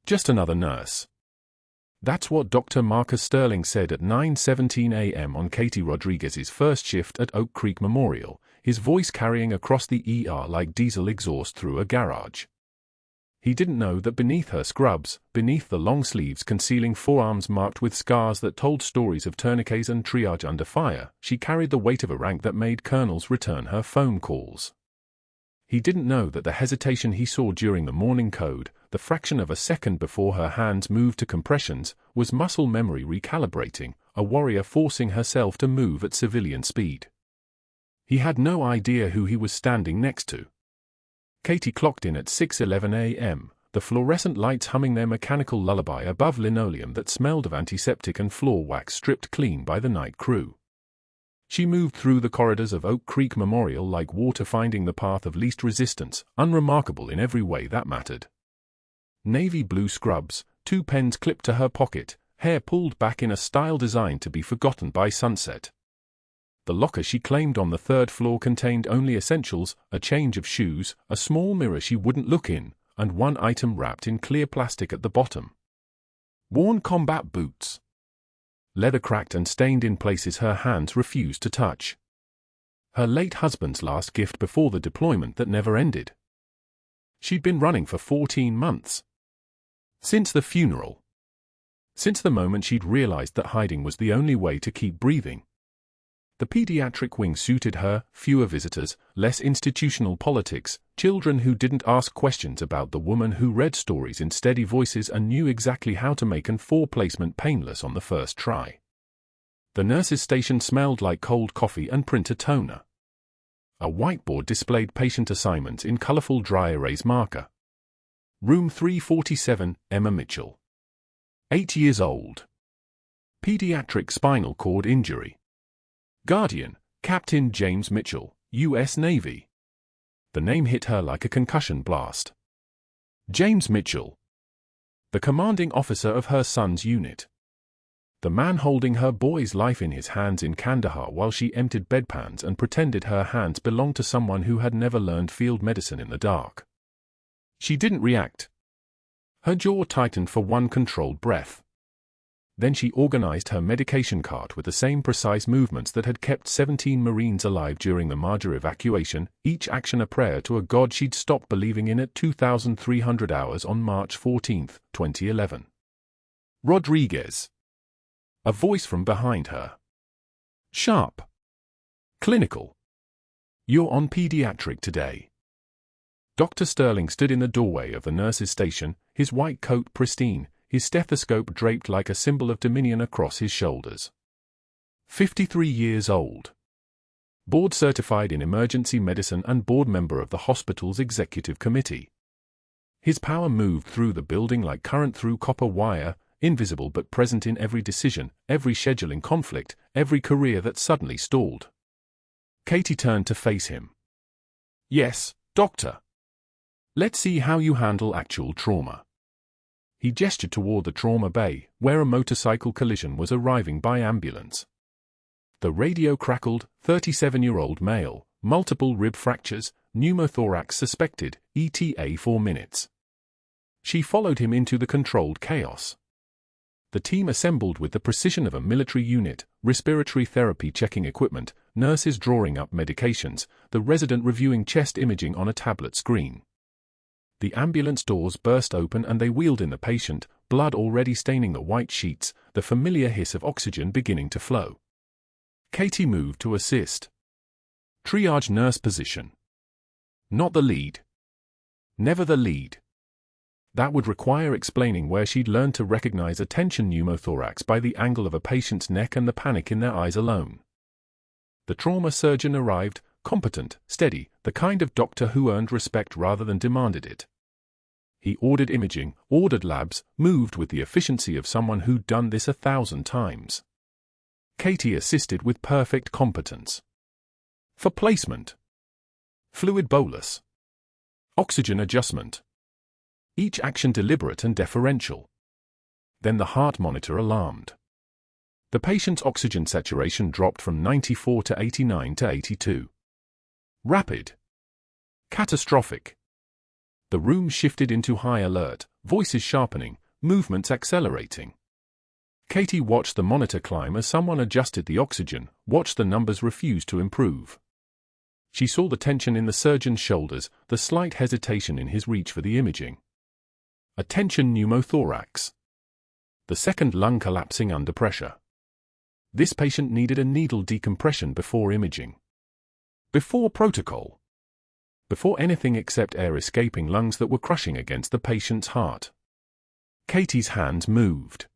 Just another nurse. That's what Dr. Marcus Sterling said at 9:17 a.m. on Katie Rodriguez's first shift at Oak Creek Memorial, his voice carrying across the ER like diesel exhaust through a garage. He didn't know that beneath her scrubs, beneath the long sleeves concealing forearms marked with scars that told stories of tourniquets and triage under fire, she carried the weight of a rank that made colonels return her phone calls. He didn't know that the hesitation he saw during the morning code, the fraction of a second before her hands moved to compressions, was muscle memory recalibrating, a warrior forcing herself to move at civilian speed. He had no idea who he was standing next to. Katie clocked in at 6:11 a.m., the fluorescent lights humming their mechanical lullaby above linoleum that smelled of antiseptic and floor wax stripped clean by the night crew. She moved through the corridors of Oak Creek Memorial like water finding the path of least resistance, unremarkable in every way that mattered. Navy blue scrubs, 2 pens clipped to her pocket, hair pulled back in a style designed to be forgotten by sunset. The locker she claimed on the 3rd floor contained only essentials, a change of shoes, a small mirror she wouldn't look in, and one item wrapped in clear plastic at the bottom. Worn combat boots. Leather cracked and stained in places her hands refused to touch. Her late husband's last gift before the deployment that never ended. She'd been running for 14 months. Since the funeral. Since the moment she'd realized that hiding was the only way to keep breathing. The pediatric wing suited her, fewer visitors, less institutional politics, children who didn't ask questions about the woman who read stories in steady voices and knew exactly how to make an 4 placement painless on the first try. The nurse's station smelled like cold coffee and printer toner. A whiteboard displayed patient assignments in colorful dry erase marker. Room 347, Emma Mitchell. 8 years old. Pediatric spinal cord injury. Guardian, Captain James Mitchell, U.S. Navy. The name hit her like a concussion blast. James Mitchell. The commanding officer of her son's unit. The man holding her boy's life in his hands in Kandahar while she emptied bedpans and pretended her hands belonged to someone who had never learned field medicine in the dark. She didn't react. Her jaw tightened for one controlled breath. Then she organized her medication cart with the same precise movements that had kept 17 Marines alive during the Marja evacuation, each action a prayer to a god she'd stopped believing in at 2,300 hours on March 14, 2011. Rodriguez. A voice from behind her. Sharp. Clinical. You're on pediatric today. Dr. Sterling stood in the doorway of the nurse's station, his white coat pristine, his stethoscope draped like a symbol of dominion across his shoulders. 53 years old. Board certified in emergency medicine and board member of the hospital's executive committee. His power moved through the building like current through copper wire, invisible but present in every decision, every scheduling conflict, every career that suddenly stalled. Katie turned to face him. Yes, doctor. Let's see how you handle actual trauma. He gestured toward the trauma bay, where a motorcycle collision was arriving by ambulance. The radio crackled, 37-year-old male, multiple rib fractures, pneumothorax suspected, ETA 4 minutes. She followed him into the controlled chaos. The team assembled with the precision of a military unit, respiratory therapy checking equipment, nurses drawing up medications, the resident reviewing chest imaging on a tablet screen. The ambulance doors burst open and they wheeled in the patient, blood already staining the white sheets, the familiar hiss of oxygen beginning to flow. Katie moved to assist. Triage nurse position. Not the lead. Never the lead. That would require explaining where she'd learned to recognize a tension pneumothorax by the angle of a patient's neck and the panic in their eyes alone. The trauma surgeon arrived, competent, steady, the kind of doctor who earned respect rather than demanded it. He ordered imaging, ordered labs, moved with the efficiency of someone who'd done this 1,000 times. Katie assisted with perfect competence. For placement. Fluid bolus. Oxygen adjustment. Each action deliberate and deferential. Then the heart monitor alarmed. The patient's oxygen saturation dropped from 94 to 89 to 82. Rapid. Catastrophic. The room shifted into high alert, voices sharpening, movements accelerating. Katie watched the monitor climb as someone adjusted the oxygen, watched the numbers refuse to improve. She saw the tension in the surgeon's shoulders, the slight hesitation in his reach for the imaging. A tension pneumothorax. The second lung collapsing under pressure. This patient needed a needle decompression before imaging. Before protocol. Before anything except air-escaping lungs that were crushing against the patient's heart. Katie's hands moved.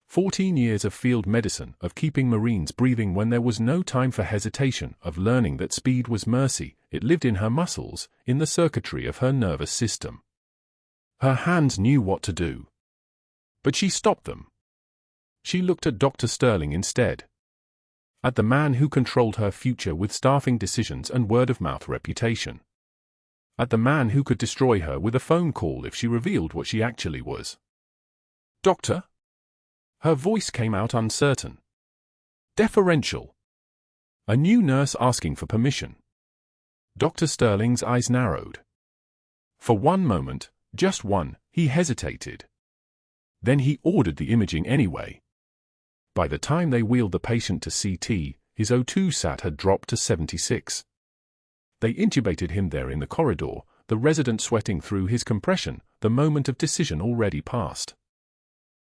14 years of field medicine, of keeping Marines breathing when there was no time for hesitation, of learning that speed was mercy, it lived in her muscles, in the circuitry of her nervous system. Her hands knew what to do. But she stopped them. She looked at Dr. Sterling instead. At the man who controlled her future with staffing decisions and word-of-mouth reputation. At the man who could destroy her with a phone call if she revealed what she actually was. "Doctor?" Her voice came out uncertain. Deferential. A new nurse asking for permission. Dr. Sterling's eyes narrowed. For one moment, just one, he hesitated. Then he ordered the imaging anyway. By the time they wheeled the patient to CT, his O2 sat had dropped to 76. They intubated him there in the corridor, the resident sweating through his compression, the moment of decision already passed.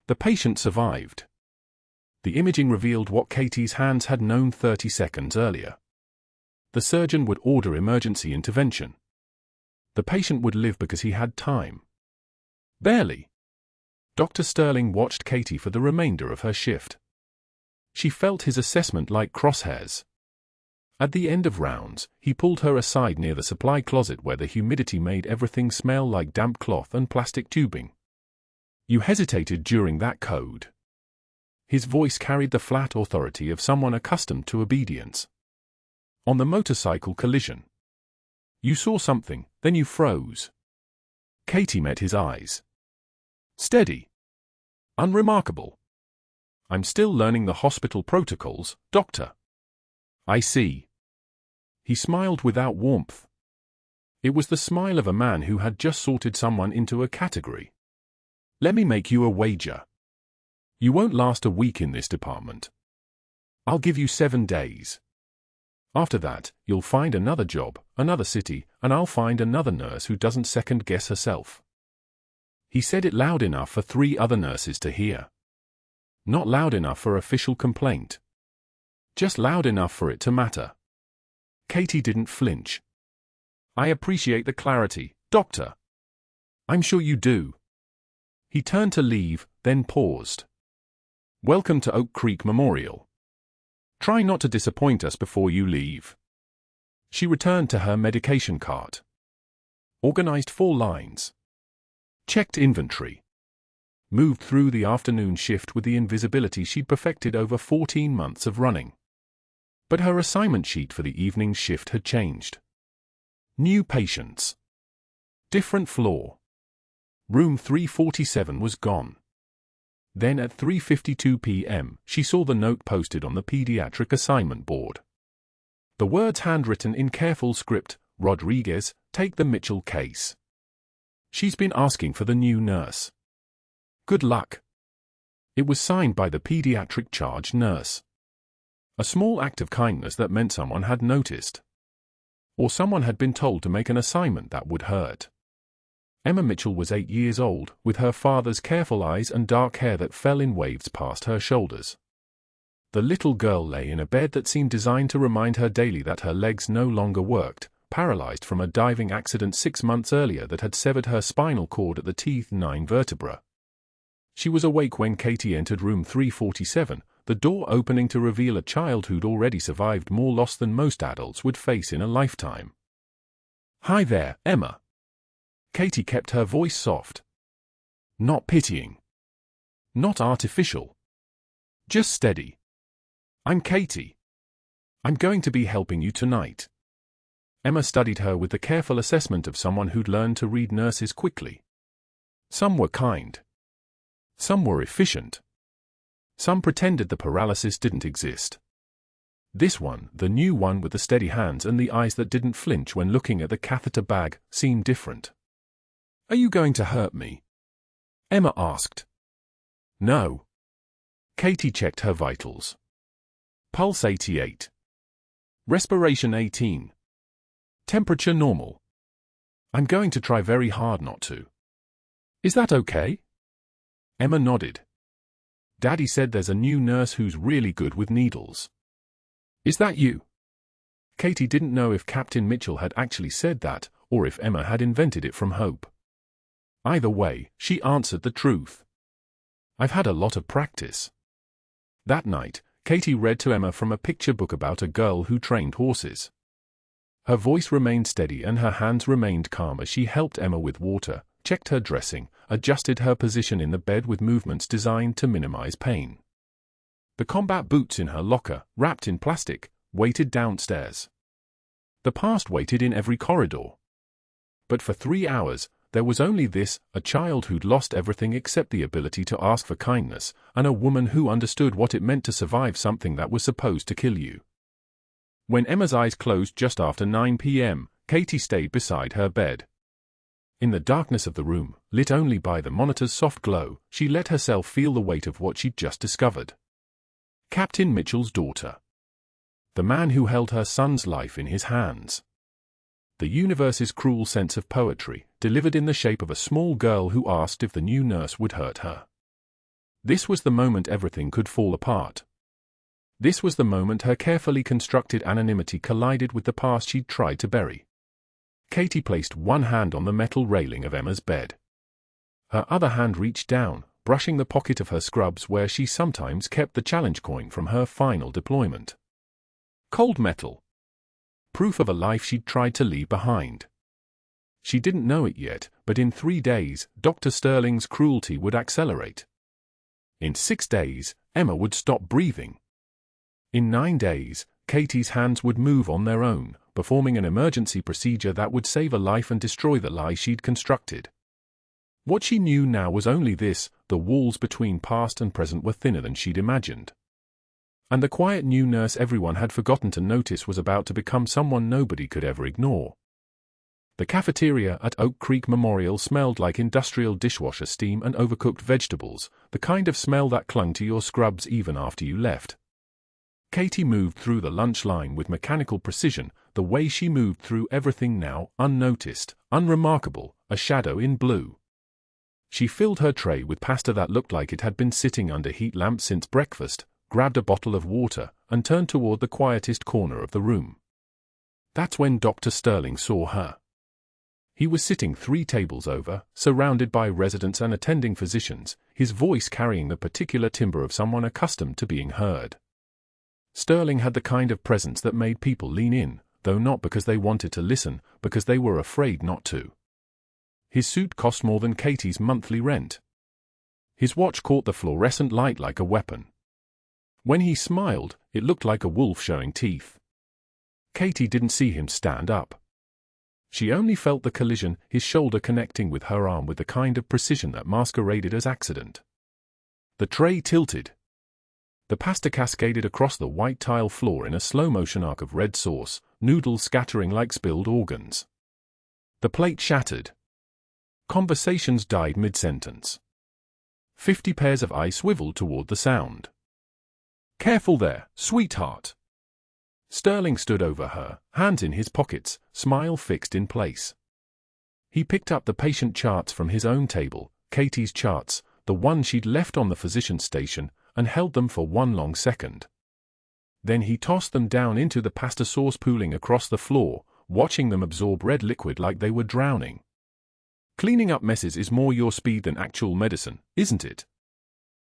The patient survived. The imaging revealed what Katie's hands had known 30 seconds earlier. The surgeon would order emergency intervention. The patient would live because he had time. Barely. Dr. Sterling watched Katie for the remainder of her shift. She felt his assessment like crosshairs. At the end of rounds, he pulled her aside near the supply closet where the humidity made everything smell like damp cloth and plastic tubing. "You hesitated during that code." His voice carried the flat authority of someone accustomed to obedience. "On the motorcycle collision. You saw something, then you froze." Katie met his eyes. "Steady. Unremarkable. I'm still learning the hospital protocols, doctor." "I see." He smiled without warmth. It was the smile of a man who had just sorted someone into a category. "Let me make you a wager. You won't last a week in this department. I'll give you 7 days. After that, you'll find another job, another city, and I'll find another nurse who doesn't second-guess herself." He said it loud enough for 3 other nurses to hear. Not loud enough for official complaint. Just loud enough for it to matter. Katie didn't flinch. "I appreciate the clarity, doctor." "I'm sure you do." He turned to leave, then paused. "Welcome to Oak Creek Memorial. Try not to disappoint us before you leave." She returned to her medication cart. Organized 4 lines. Checked inventory. Moved through the afternoon shift with the invisibility she'd perfected over 14 months of running. But her assignment sheet for the evening shift had changed. New patients. Different floor. Room 347 was gone. Then at 3:52 p.m., she saw the note posted on the pediatric assignment board. The words handwritten in careful script, "Rodriguez, take the Mitchell case. She's been asking for the new nurse. Good luck." It was signed by the pediatric charge nurse. A small act of kindness that meant someone had noticed. Or someone had been told to make an assignment that would hurt. Emma Mitchell was 8 years old, with her father's careful eyes and dark hair that fell in waves past her shoulders. The little girl lay in a bed that seemed designed to remind her daily that her legs no longer worked, paralyzed from a diving accident 6 months earlier that had severed her spinal cord at the teeth 9 vertebra. She was awake when Katie entered room 347, the door opening to reveal a child who'd already survived more loss than most adults would face in a lifetime. "Hi there, Emma." Katie kept her voice soft. Not pitying. Not artificial. Just steady. "I'm Katie. I'm going to be helping you tonight." Emma studied her with the careful assessment of someone who'd learned to read nurses quickly. Some were kind. Some were efficient. Some pretended the paralysis didn't exist. This one, the new one with the steady hands and the eyes that didn't flinch when looking at the catheter bag, seemed different. Are you going to hurt me? Emma asked. No. Katie checked her vitals. Pulse 88. Respiration 18. Temperature normal. I'm going to try very hard not to. Is that okay? Emma nodded. Daddy said there's a new nurse who's really good with needles. Is that you? Katie didn't know if Captain Mitchell had actually said that, or if Emma had invented it from hope. Either way, she answered the truth. I've had a lot of practice. That night, Katie read to Emma from a picture book about a girl who trained horses. Her voice remained steady and her hands remained calm as she helped Emma with water, checked her dressing, adjusted her position in the bed with movements designed to minimize pain. The combat boots in her locker, wrapped in plastic, waited downstairs. The past waited in every corridor. But for 3 hours, there was only this, a child who'd lost everything except the ability to ask for kindness, and a woman who understood what it meant to survive something that was supposed to kill you. When Emma's eyes closed just after 9 p.m., Katie stayed beside her bed. In the darkness of the room, lit only by the monitor's soft glow, she let herself feel the weight of what she'd just discovered. Captain Mitchell's daughter. The man who held her son's life in his hands. The universe's cruel sense of poetry, delivered in the shape of a small girl who asked if the new nurse would hurt her. This was the moment everything could fall apart. This was the moment her carefully constructed anonymity collided with the past she'd tried to bury. Katie placed one hand on the metal railing of Emma's bed. Her other hand reached down, brushing the pocket of her scrubs where she sometimes kept the challenge coin from her final deployment. Cold metal. Proof of a life she'd tried to leave behind. She didn't know it yet, but in 3 days, Dr. Sterling's cruelty would accelerate. In 6 days, Emma would stop breathing. In 9 days, Katie's hands would move on their own, performing an emergency procedure that would save a life and destroy the lie she'd constructed. What she knew now was only this: the walls between past and present were thinner than she'd imagined. And the quiet new nurse everyone had forgotten to notice was about to become someone nobody could ever ignore. The cafeteria at Oak Creek Memorial smelled like industrial dishwasher steam and overcooked vegetables, the kind of smell that clung to your scrubs even after you left. Katie moved through the lunch line with mechanical precision, the way she moved through everything now, unnoticed, unremarkable, a shadow in blue. She filled her tray with pasta that looked like it had been sitting under heat lamps since breakfast, grabbed a bottle of water, and turned toward the quietest corner of the room. That's when Dr. Sterling saw her. He was sitting 3 tables over, surrounded by residents and attending physicians, his voice carrying the particular timbre of someone accustomed to being heard. Sterling had the kind of presence that made people lean in, though not because they wanted to listen, because they were afraid not to. His suit cost more than Katie's monthly rent. His watch caught the fluorescent light like a weapon. When he smiled, it looked like a wolf showing teeth. Katie didn't see him stand up. She only felt the collision, his shoulder connecting with her arm with the kind of precision that masqueraded as accident. The tray tilted. The pasta cascaded across the white tile floor in a slow-motion arc of red sauce, noodles scattering like spilled organs. The plate shattered. Conversations died mid-sentence. 50 pairs of eyes swiveled toward the sound. "Careful there, sweetheart." Sterling stood over her, hands in his pockets, smile fixed in place. He picked up the patient charts from his own table, Katie's charts, the one she'd left on the physician's station, and held them for one long second. Then he tossed them down into the pasta sauce pooling across the floor, watching them absorb red liquid like they were drowning. Cleaning up messes is more your speed than actual medicine, isn't it?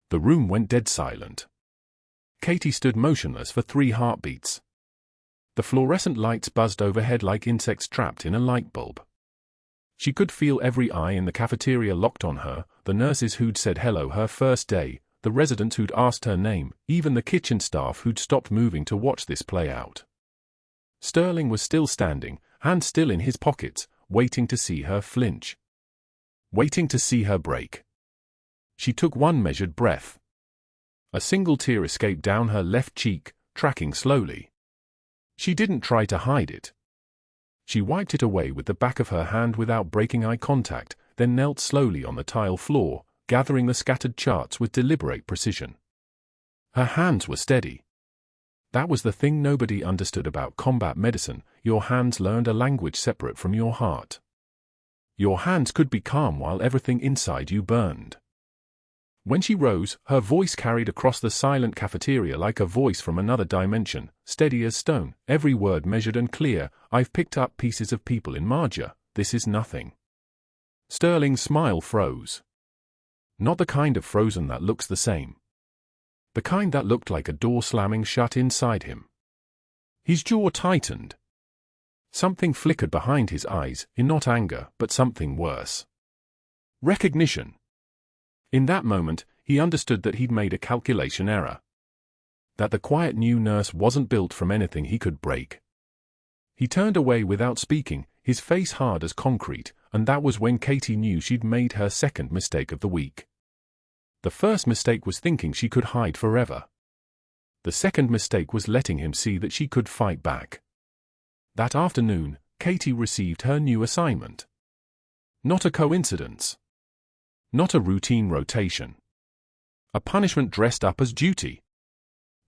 The room went dead silent. Katie stood motionless for 3 heartbeats. The fluorescent lights buzzed overhead like insects trapped in a light bulb. She could feel every eye in the cafeteria locked on her, the nurses who'd said hello her first day, the residents who'd asked her name, even the kitchen staff who'd stopped moving to watch this play out. Sterling was still standing, hands still in his pockets, waiting to see her flinch. Waiting to see her break. She took one measured breath. A single tear escaped down her left cheek, tracking slowly. She didn't try to hide it. She wiped it away with the back of her hand without breaking eye contact, then knelt slowly on the tile floor, gathering the scattered charts with deliberate precision. Her hands were steady. That was the thing nobody understood about combat medicine. Your hands learned a language separate from your heart. Your hands could be calm while everything inside you burned. When she rose, her voice carried across the silent cafeteria like a voice from another dimension, steady as stone, every word measured and clear. I've picked up pieces of people in Marja. This is nothing. Sterling's smile froze. Not the kind of frozen that looks the same. The kind that looked like a door slamming shut inside him. His jaw tightened. Something flickered behind his eyes, in not anger, but something worse. Recognition. In that moment, he understood that he'd made a calculation error. That the quiet new nurse wasn't built from anything he could break. He turned away without speaking, his face hard as concrete, and that was when Katie knew she'd made her second mistake of the week. The first mistake was thinking she could hide forever. The second mistake was letting him see that she could fight back. That afternoon, Katie received her new assignment. Not a coincidence. Not a routine rotation. A punishment dressed up as duty.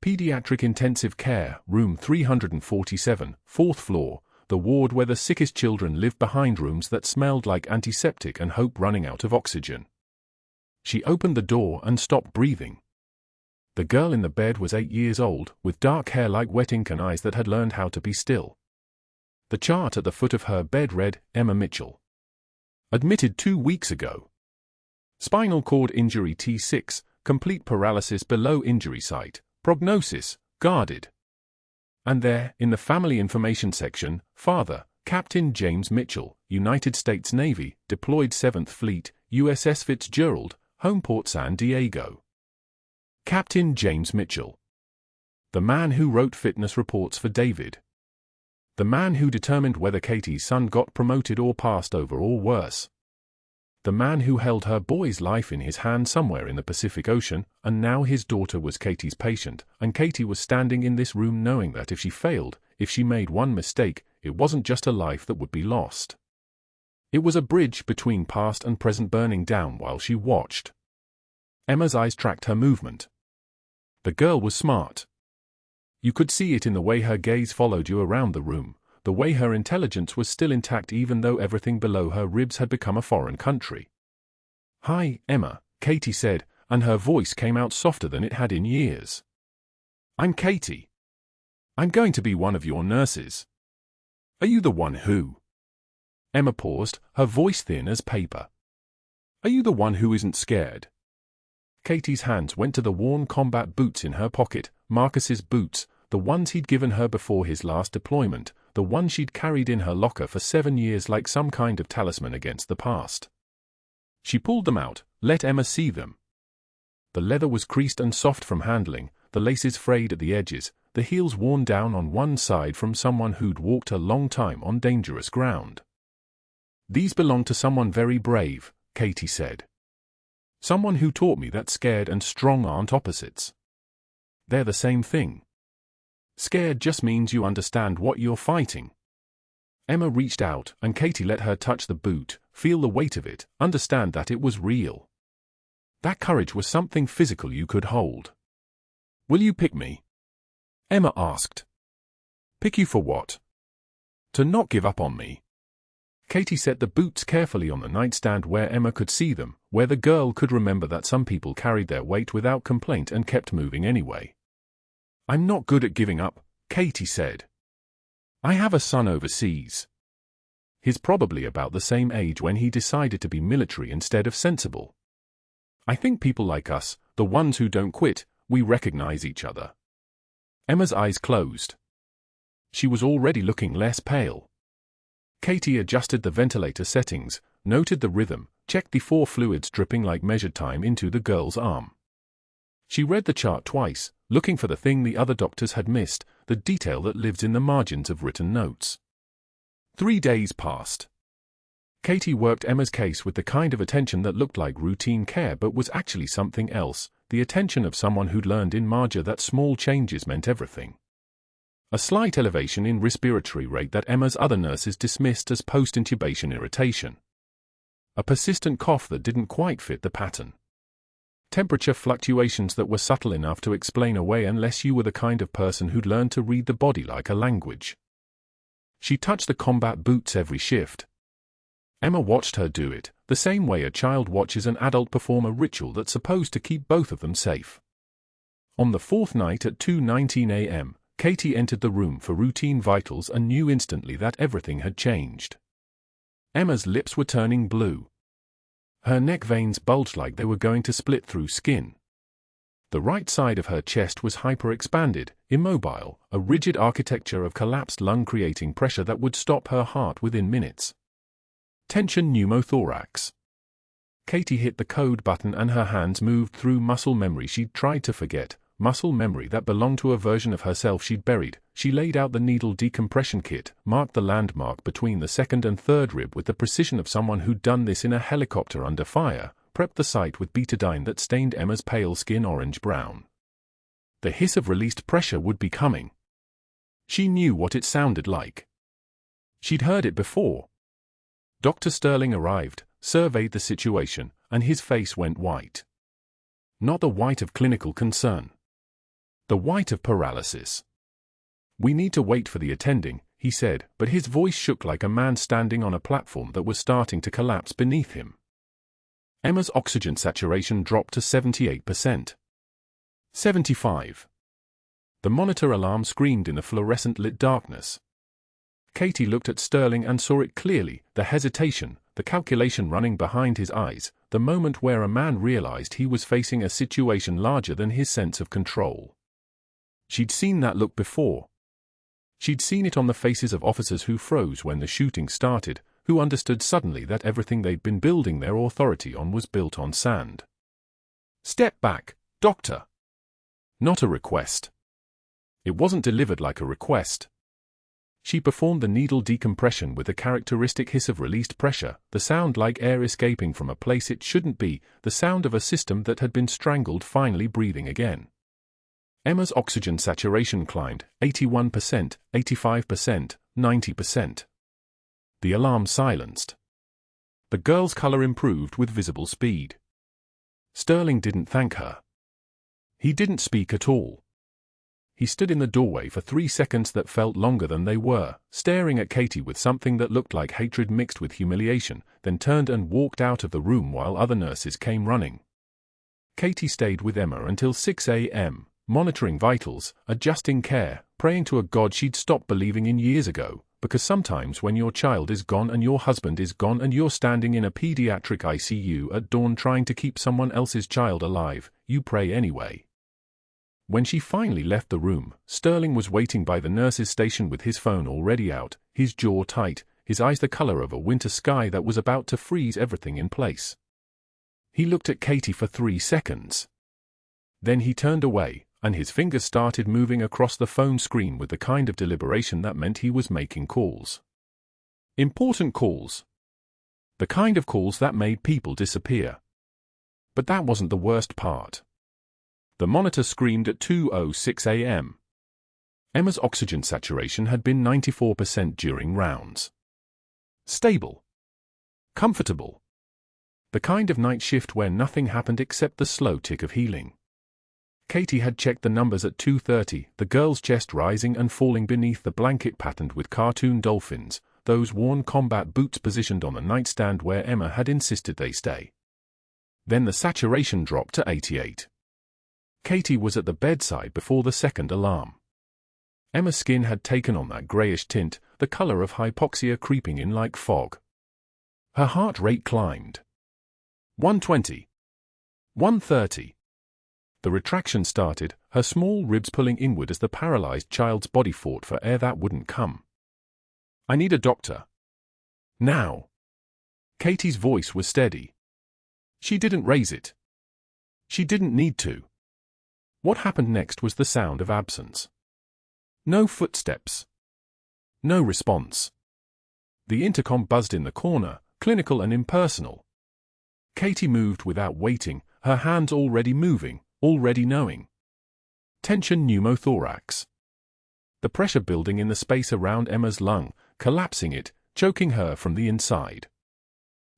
Pediatric Intensive Care, Room 347, 4th floor, the ward where the sickest children lived behind rooms that smelled like antiseptic and hope running out of oxygen. She opened the door and stopped breathing. The girl in the bed was 8 years old, with dark hair like wet ink and eyes that had learned how to be still. The chart at the foot of her bed read, Emma Mitchell. Admitted 2 weeks ago. Spinal cord injury T6, complete paralysis below injury site, prognosis, guarded. And there, in the family information section, father, Captain James Mitchell, United States Navy, deployed 7th Fleet, USS Fitzgerald, Homeport San Diego. Captain James Mitchell. The man who wrote fitness reports for David. The man who determined whether Katie's son got promoted or passed over or worse. The man who held her boy's life in his hand somewhere in the Pacific Ocean, and now his daughter was Katie's patient, and Katie was standing in this room knowing that if she failed, if she made one mistake, it wasn't just a life that would be lost. It was a bridge between past and present burning down while she watched. Emma's eyes tracked her movement. The girl was smart. You could see it in the way her gaze followed you around the room, the way her intelligence was still intact even though everything below her ribs had become a foreign country. "Hi, Emma," Katie said, and her voice came out softer than it had in years. "I'm Katie. I'm going to be one of your nurses. Are you the one who—" Emma paused, her voice thin as paper. "Are you the one who isn't scared?" Katie's hands went to the worn combat boots in her pocket, Marcus's boots, the ones he'd given her before his last deployment, the ones she'd carried in her locker for 7 years like some kind of talisman against the past. She pulled them out, let Emma see them. The leather was creased and soft from handling, the laces frayed at the edges, the heels worn down on one side from someone who'd walked a long time on dangerous ground. "These belong to someone very brave," Katie said. "Someone who taught me that scared and strong aren't opposites. They're the same thing. Scared just means you understand what you're fighting." Emma reached out, and Katie let her touch the boot, feel the weight of it, understand that it was real. That courage was something physical you could hold. "Will you pick me?" Emma asked. "Pick you for what?" "To not give up on me." Katie set the boots carefully on the nightstand where Emma could see them, where the girl could remember that some people carried their weight without complaint and kept moving anyway. "I'm not good at giving up," Katie said. "I have a son overseas. He's probably about the same age when he decided to be military instead of sensible. I think people like us, the ones who don't quit, we recognize each other." Emma's eyes closed. She was already looking less pale. Katie adjusted the ventilator settings, noted the rhythm, checked the 4 fluids dripping like measured time into the girl's arm. She read the chart twice, looking for the thing the other doctors had missed, the detail that lives in the margins of written notes. 3 days passed. Katie worked Emma's case with the kind of attention that looked like routine care but was actually something else, the attention of someone who'd learned in Marja that small changes meant everything. A slight elevation in respiratory rate that Emma's other nurses dismissed as post-intubation irritation. A persistent cough that didn't quite fit the pattern. Temperature fluctuations that were subtle enough to explain away unless you were the kind of person who'd learned to read the body like a language. She touched the combat boots every shift. Emma watched her do it, the same way a child watches an adult perform a ritual that's supposed to keep both of them safe. On the fourth night at 2:19 a.m., Katie entered the room for routine vitals and knew instantly that everything had changed. Emma's lips were turning blue. Her neck veins bulged like they were going to split through skin. The right side of her chest was hyper-expanded, immobile, a rigid architecture of collapsed lung creating pressure that would stop her heart within minutes. Tension pneumothorax. Katie hit the code button and her hands moved through muscle memory she'd tried to forget, muscle memory that belonged to a version of herself she'd buried. She laid out the needle decompression kit, marked the landmark between the second and third rib with the precision of someone who'd done this in a helicopter under fire, prepped the site with betadine that stained Emma's pale skin orange-brown. The hiss of released pressure would be coming. She knew what it sounded like. She'd heard it before. Dr. Sterling arrived, surveyed the situation, and his face went white. Not the white of clinical concern. The white of paralysis. "We need to wait for the attending," he said, but his voice shook like a man standing on a platform that was starting to collapse beneath him. Emma's oxygen saturation dropped to 78%. 75. The monitor alarm screamed in the fluorescent-lit darkness. Katie looked at Sterling and saw it clearly, the hesitation, the calculation running behind his eyes, the moment where a man realized he was facing a situation larger than his sense of control. She'd seen that look before. She'd seen it on the faces of officers who froze when the shooting started, who understood suddenly that everything they'd been building their authority on was built on sand. "Step back, Doctor." Not a request. It wasn't delivered like a request. She performed the needle decompression with the characteristic hiss of released pressure, the sound like air escaping from a place it shouldn't be, the sound of a system that had been strangled finally breathing again. Emma's oxygen saturation climbed, 81%, 85%, 90%. The alarm silenced. The girl's color improved with visible speed. Sterling didn't thank her. He didn't speak at all. He stood in the doorway for 3 seconds that felt longer than they were, staring at Katie with something that looked like hatred mixed with humiliation, then turned and walked out of the room while other nurses came running. Katie stayed with Emma until 6 a.m., monitoring vitals, adjusting care, praying to a God she'd stopped believing in years ago, because sometimes when your child is gone and your husband is gone and you're standing in a pediatric ICU at dawn trying to keep someone else's child alive, you pray anyway. When she finally left the room, Sterling was waiting by the nurse's station with his phone already out, his jaw tight, his eyes the color of a winter sky that was about to freeze everything in place. He looked at Katie for 3 seconds. Then he turned away, and his fingers started moving across the phone screen with the kind of deliberation that meant he was making calls. Important calls. The kind of calls that made people disappear. But that wasn't the worst part. The monitor screamed at 2:06 a.m. Emma's oxygen saturation had been 94% during rounds. Stable. Comfortable. The kind of night shift where nothing happened except the slow tick of healing. Katie had checked the numbers at 2:30, the girl's chest rising and falling beneath the blanket patterned with cartoon dolphins, those worn combat boots positioned on the nightstand where Emma had insisted they stay. Then the saturation dropped to 88. Katie was at the bedside before the second alarm. Emma's skin had taken on that grayish tint, the color of hypoxia creeping in like fog. Her heart rate climbed. 120. 130. The retraction started, her small ribs pulling inward as the paralyzed child's body fought for air that wouldn't come. "I need a doctor. Now." Katie's voice was steady. She didn't raise it. She didn't need to. What happened next was the sound of absence. No footsteps. No response. The intercom buzzed in the corner, clinical and impersonal. Katie moved without waiting, her hands already moving, already knowing. Tension pneumothorax. The pressure building in the space around Emma's lung, collapsing it, choking her from the inside.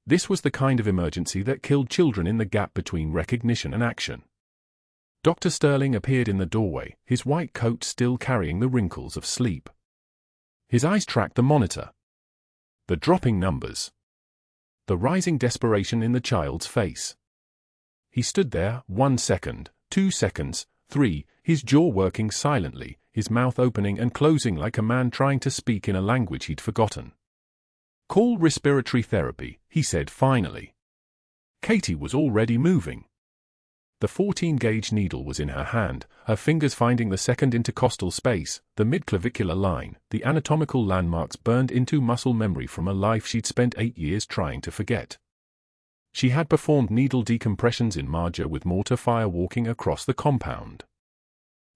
This was the kind of emergency that killed children in the gap between recognition and action. Dr. Sterling appeared in the doorway, his white coat still carrying the wrinkles of sleep. His eyes tracked the monitor. The dropping numbers. The rising desperation in the child's face. He stood there, 1 second, 2 seconds, 3, his jaw working silently, his mouth opening and closing like a man trying to speak in a language he'd forgotten. "Call respiratory therapy," he said finally. Katie was already moving. The 14-gauge needle was in her hand, her fingers finding the second intercostal space, the midclavicular line, the anatomical landmarks burned into muscle memory from a life she'd spent 8 years trying to forget. She had performed needle decompressions in Marja with mortar fire walking across the compound.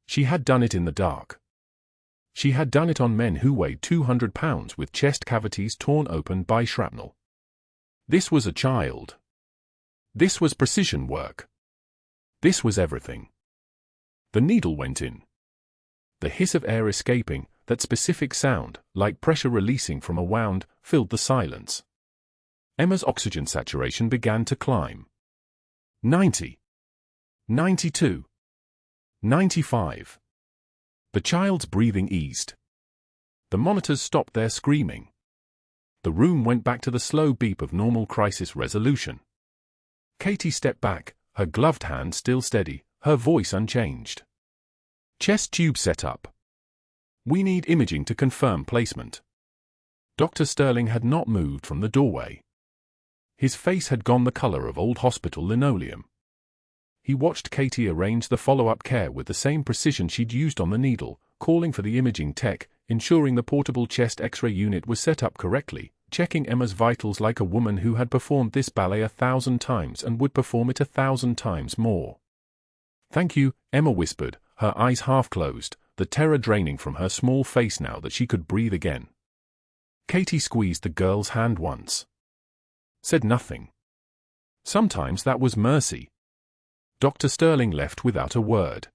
She had done it in the dark. She had done it on men who weighed 200 pounds with chest cavities torn open by shrapnel. This was a child. This was precision work. This was everything. The needle went in. The hiss of air escaping, that specific sound, like pressure releasing from a wound, filled the silence. Emma's oxygen saturation began to climb. 90. 92. 95. The child's breathing eased. The monitors stopped their screaming. The room went back to the slow beep of normal crisis resolution. Katie stepped back, her gloved hand still steady, her voice unchanged. Chest tube set up. We need imaging to confirm placement. Dr. Sterling had not moved from the doorway. His face had gone the color of old hospital linoleum. He watched Katie arrange the follow-up care with the same precision she'd used on the needle, calling for the imaging tech, ensuring the portable chest X-ray unit was set up correctly, checking Emma's vitals like a woman who had performed this ballet 1,000 times and would perform it 1,000 times more. "Thank you," Emma whispered, her eyes half closed, the terror draining from her small face now that she could breathe again. Katie squeezed the girl's hand once. Said nothing. Sometimes that was mercy. Dr. Sterling left without a word.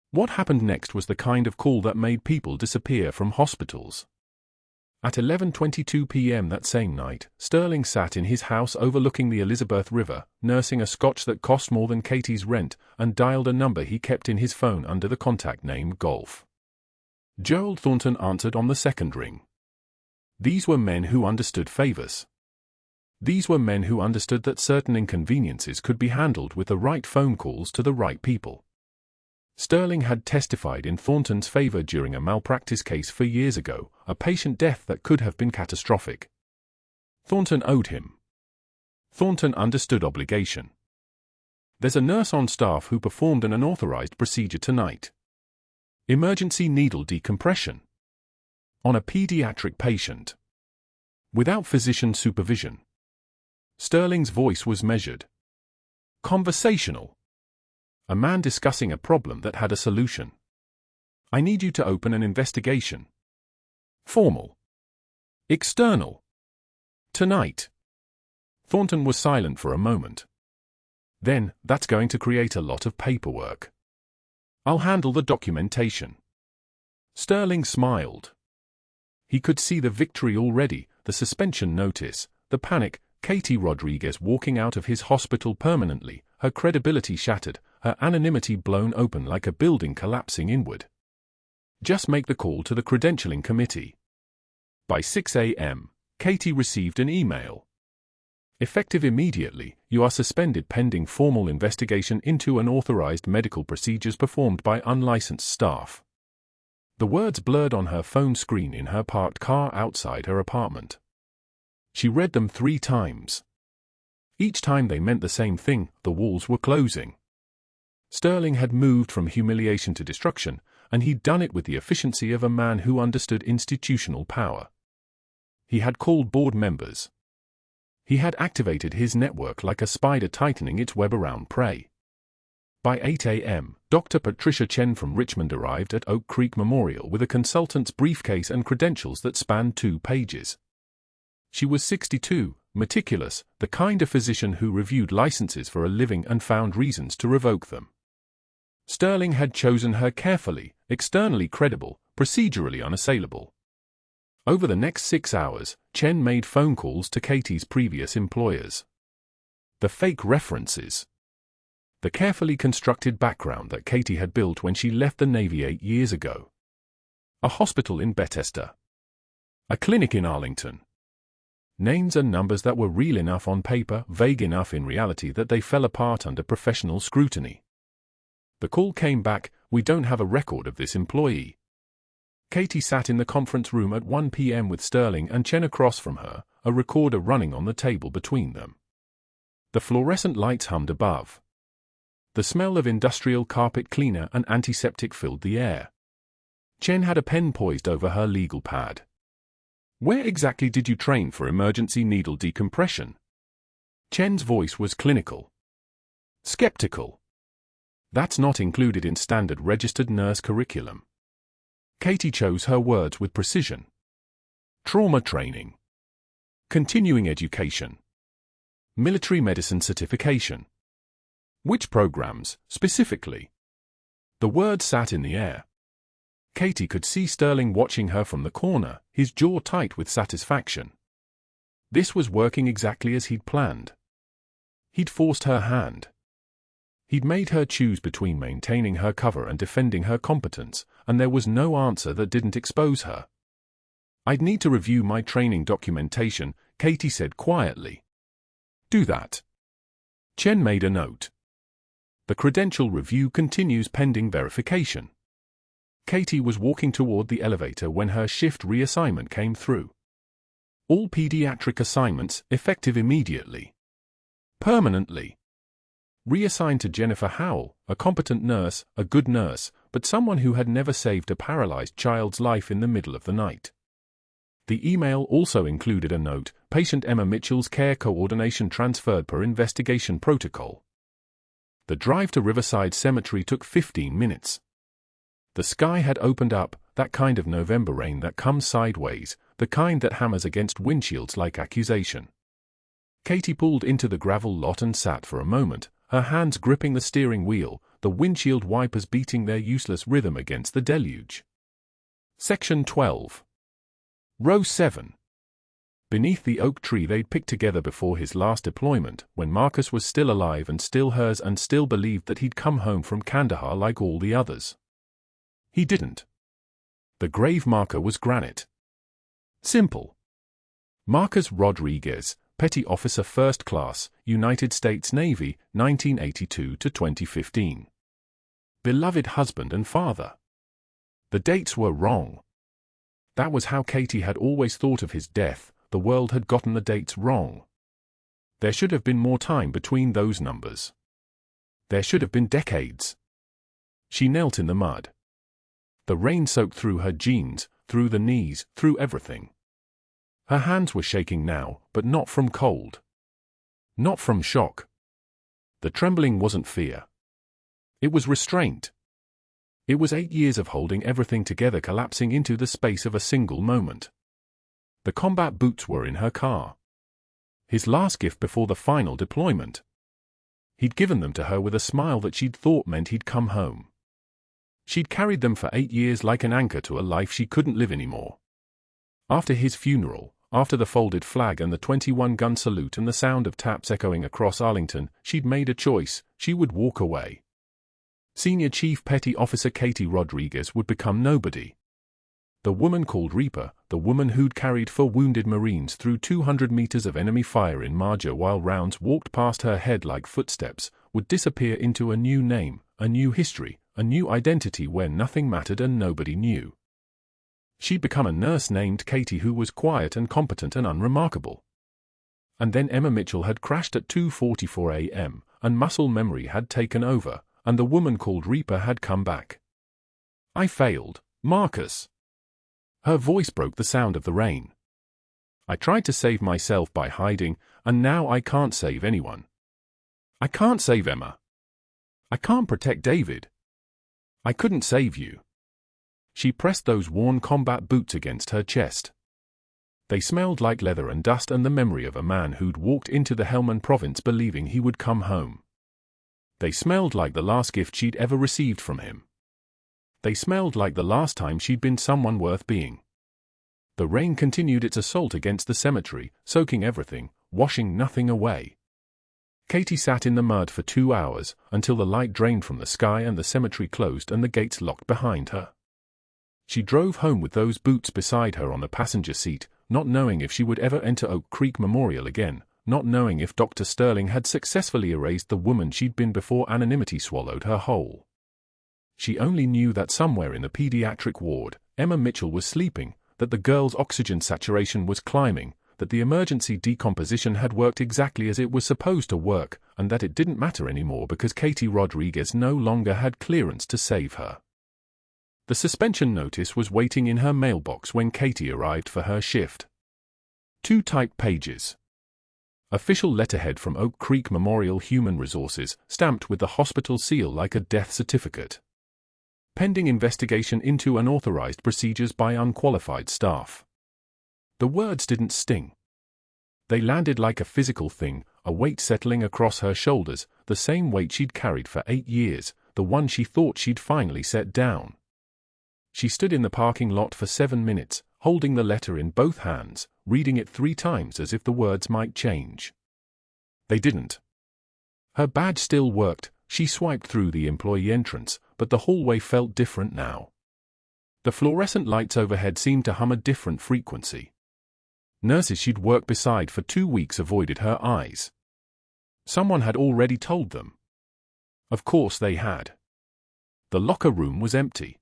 What happened next was the kind of call that made people disappear from hospitals. At 11:22 p.m. that same night, Sterling sat in his house overlooking the Elizabeth River, nursing a scotch that cost more than Katie's rent, and dialed a number he kept in his phone under the contact name Golf. Gerald Thornton answered on the second ring. These were men who understood favors. These were men who understood that certain inconveniences could be handled with the right phone calls to the right people. Sterling had testified in Thornton's favor during a malpractice case 4 years ago, a patient death that could have been catastrophic. Thornton owed him. Thornton understood obligation. There's a nurse on staff who performed an unauthorized procedure tonight. Emergency needle decompression. On a pediatric patient. Without physician supervision. Sterling's voice was measured. Conversational. A man discussing a problem that had a solution. I need you to open an investigation. Formal. External. Tonight. Thornton was silent for a moment. Then, that's going to create a lot of paperwork. I'll handle the documentation. Sterling smiled. He could see the victory already, the suspension notice, the panic, Katie Rodriguez walking out of his hospital permanently, her credibility shattered, her anonymity blown open like a building collapsing inward. Just make the call to the credentialing committee. By 6 a.m., Katie received an email. Effective immediately, you are suspended pending formal investigation into unauthorized medical procedures performed by unlicensed staff. The words blurred on her phone screen in her parked car outside her apartment. She read them 3 times. Each time they meant the same thing, the walls were closing. Sterling had moved from humiliation to destruction, and he'd done it with the efficiency of a man who understood institutional power. He had called board members. He had activated his network like a spider tightening its web around prey. By 8 a.m., Dr. Patricia Chen from Richmond arrived at Oak Creek Memorial with a consultant's briefcase and credentials that spanned 2 pages. She was 62, meticulous, the kind of physician who reviewed licenses for a living and found reasons to revoke them. Sterling had chosen her carefully, externally credible, procedurally unassailable. Over the next 6 hours, Chen made phone calls to Katie's previous employers. The fake references. The carefully constructed background that Katie had built when she left the Navy 8 years ago. A hospital in Bethesda. A clinic in Arlington. Names and numbers that were real enough on paper, vague enough in reality that they fell apart under professional scrutiny. The call came back, "We don't have a record of this employee." Katie sat in the conference room at 1 p.m. with Sterling and Chen across from her, a recorder running on the table between them. The fluorescent lights hummed above. The smell of industrial carpet cleaner and antiseptic filled the air. Chen had a pen poised over her legal pad. "Where exactly did you train for emergency needle decompression?" Chen's voice was clinical. Skeptical. "That's not included in standard registered nurse curriculum." Katie chose her words with precision. "Trauma training. Continuing education. Military medicine certification." "Which programs, specifically?" The word sat in the air. Katie could see Sterling watching her from the corner, his jaw tight with satisfaction. This was working exactly as he'd planned. He'd forced her hand. He'd made her choose between maintaining her cover and defending her competence, and there was no answer that didn't expose her. "I'd need to review my training documentation," Katie said quietly. "Do that." Chen made a note. "The credential review continues pending verification." Katie was walking toward the elevator when her shift reassignment came through. "All pediatric assignments effective immediately. Permanently. Reassigned to Jennifer Howell, a competent nurse, a good nurse, but someone who had never saved a paralyzed child's life in the middle of the night." The email also included a note, "Patient Emma Mitchell's care coordination transferred per investigation protocol." The drive to Riverside Cemetery took 15 minutes. The sky had opened up, that kind of November rain that comes sideways, the kind that hammers against windshields like accusation. Katie pulled into the gravel lot and sat for a moment, her hands gripping the steering wheel, the windshield wipers beating their useless rhythm against the deluge. Section 12. Row 7. Beneath the oak tree they'd picked together before his last deployment, when Marcus was still alive and still hers and still believed that he'd come home from Kandahar like all the others. He didn't. The grave marker was granite. Simple. Marcus Rodriguez, Petty Officer First Class, United States Navy, 1982 to 2015. Beloved husband and father. The dates were wrong. That was how Katie had always thought of his death. The world had gotten the dates wrong. There should have been more time between those numbers. There should have been decades. She knelt in the mud. The rain soaked through her jeans, through the knees, through everything. Her hands were shaking now, but not from cold. Not from shock. The trembling wasn't fear. It was restraint. It was 8 years of holding everything together collapsing into the space of a single moment. The combat boots were in her car. His last gift before the final deployment. He'd given them to her with a smile that she'd thought meant he'd come home. She'd carried them for 8 years like an anchor to a life she couldn't live anymore. After his funeral, after the folded flag and the 21-gun salute and the sound of taps echoing across Arlington, she'd made a choice. She would walk away. Senior Chief Petty Officer Katie Rodriguez would become nobody. The woman called Reaper, the woman who'd carried 4 wounded Marines through 200 meters of enemy fire in Marja while rounds walked past her head like footsteps, would disappear into a new name, a new history, a new identity where nothing mattered and nobody knew. She'd become a nurse named Katie who was quiet and competent and unremarkable. And then Emma Mitchell had crashed at 2:44 a.m., and muscle memory had taken over, and the woman called Reaper had come back. "I failed, Marcus." Her voice broke the sound of the rain. "I tried to save myself by hiding, and now I can't save anyone. I can't save Emma. I can't protect David. I couldn't save you." She pressed those worn combat boots against her chest. They smelled like leather and dust and the memory of a man who'd walked into the Helmand province believing he would come home. They smelled like the last gift she'd ever received from him. They smelled like the last time she'd been someone worth being. The rain continued its assault against the cemetery, soaking everything, washing nothing away. Katie sat in the mud for 2 hours, until the light drained from the sky and the cemetery closed and the gates locked behind her. She drove home with those boots beside her on the passenger seat, not knowing if she would ever enter Oak Creek Memorial again, not knowing if Dr. Sterling had successfully erased the woman she'd been before anonymity swallowed her whole. She only knew that somewhere in the pediatric ward, Emma Mitchell was sleeping, that the girl's oxygen saturation was climbing, that the emergency decomposition had worked exactly as it was supposed to work, and that it didn't matter anymore because Katie Rodriguez no longer had clearance to save her. The suspension notice was waiting in her mailbox when Katie arrived for her shift. 2 typed pages. Official letterhead from Oak Creek Memorial Human Resources, stamped with the hospital seal like a death certificate. Pending investigation into unauthorized procedures by unqualified staff. The words didn't sting. They landed like a physical thing, a weight settling across her shoulders, the same weight she'd carried for 8 years, the one she thought she'd finally set down. She stood in the parking lot for 7 minutes, holding the letter in both hands, reading it 3 times as if the words might change. They didn't. Her badge still worked. She swiped through the employee entrance, but the hallway felt different now. The fluorescent lights overhead seemed to hum a different frequency. Nurses she'd worked beside for 2 weeks avoided her eyes. Someone had already told them. Of course they had. The locker room was empty.